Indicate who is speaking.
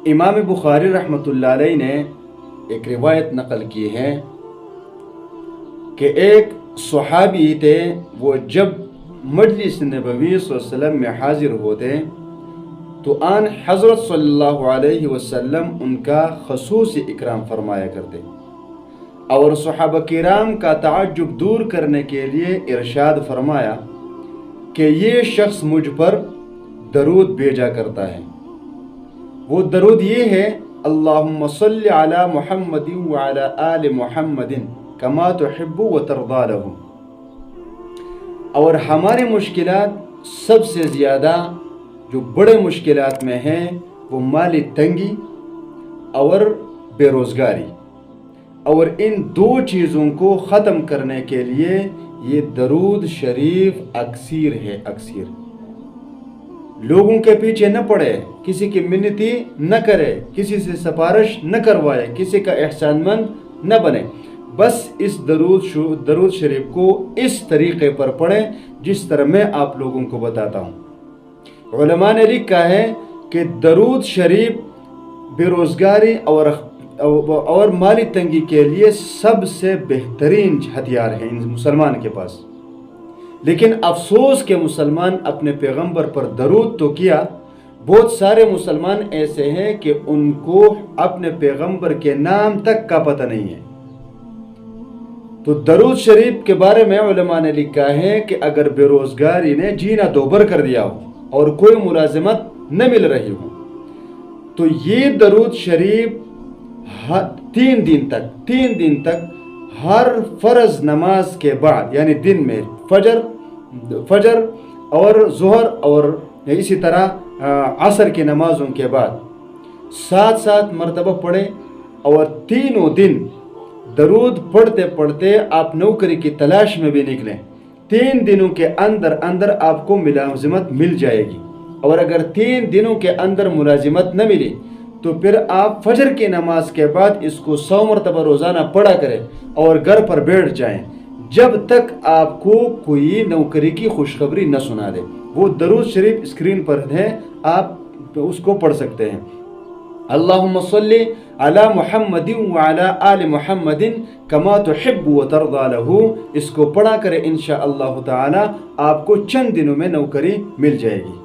Speaker 1: امام بخاری رحمۃ اللہ علیہ نے ایک روایت نقل کی ہے کہ ایک صحابی تھے، وہ جب مجلس نبوی صلی اللہ علیہ وسلم میں حاضر ہوتے تو آن حضرت صلی اللہ علیہ وسلم ان کا خصوصی اکرام فرمایا کرتے، اور صحابہ کرام کا تعجب دور کرنے کے لیے ارشاد فرمایا کہ یہ شخص مجھ پر درود بھیجا کرتا ہے۔ وہ درود یہ ہے: اللہم صلی علی محمد وعلی آل محمد کما تحب و ترضی لہ۔ اور ہماری مشکلات سب سے زیادہ جو بڑے مشکلات میں ہیں وہ مالی تنگی اور بے روزگاری، اور ان دو چیزوں کو ختم کرنے کے لیے یہ درود شریف اکثیر ہے۔ اکثیر لوگوں کے پیچھے نہ پڑے، کسی کی منتی نہ کرے، کسی سے سفارش نہ کروائے، کسی کا احسان مند نہ بنے، بس اس درود شریف کو اس طریقے پر پڑھیں جس طرح میں آپ لوگوں کو بتاتا ہوں۔ علماء نے لکھا ہے کہ درود شریف بے روزگاری اور مالی تنگی کے لیے سب سے بہترین ہتھیار ہے ان مسلمان کے پاس، لیکن افسوس کہ مسلمان اپنے پیغمبر پر درود تو کیا، بہت سارے مسلمان ایسے ہیں کہ ان کو اپنے پیغمبر کے نام تک کا پتہ نہیں ہے۔ تو درود شریف کے بارے میں علماء نے لکھا ہے کہ اگر بے روزگاری نے جینا دوبر کر دیا ہو اور کوئی ملازمت نہ مل رہی ہو تو یہ درود شریف 3 دن تک ہر فرض نماز کے بعد، یعنی دن میں فجر اور ظہر اور اسی طرح عصر کی نمازوں کے بعد 7 مرتبہ پڑھیں، اور تینوں دن درود پڑھتے پڑھتے آپ نوکری کی تلاش میں بھی نکلیں۔ 3 دنوں کے اندر آپ کو ملازمت مل جائے گی، اور اگر 3 دنوں کے اندر ملازمت نہ ملی تو پھر آپ فجر کی نماز کے بعد اس کو 100 مرتبہ روزانہ پڑھا کریں اور گھر پر بیٹھ جائیں جب تک آپ کو کوئی نوکری کی خوشخبری نہ سنا دے۔ وہ درود شریف اسکرین پر ہے، آپ اس کو پڑھ سکتے ہیں۔ اللہم صلی علی محمد وعلی آل محمد کما تحب و ترضی لہ، اس کو پڑھا کریں، انشاءاللہ تعالی آپ کو چند دنوں میں نوکری مل جائے گی۔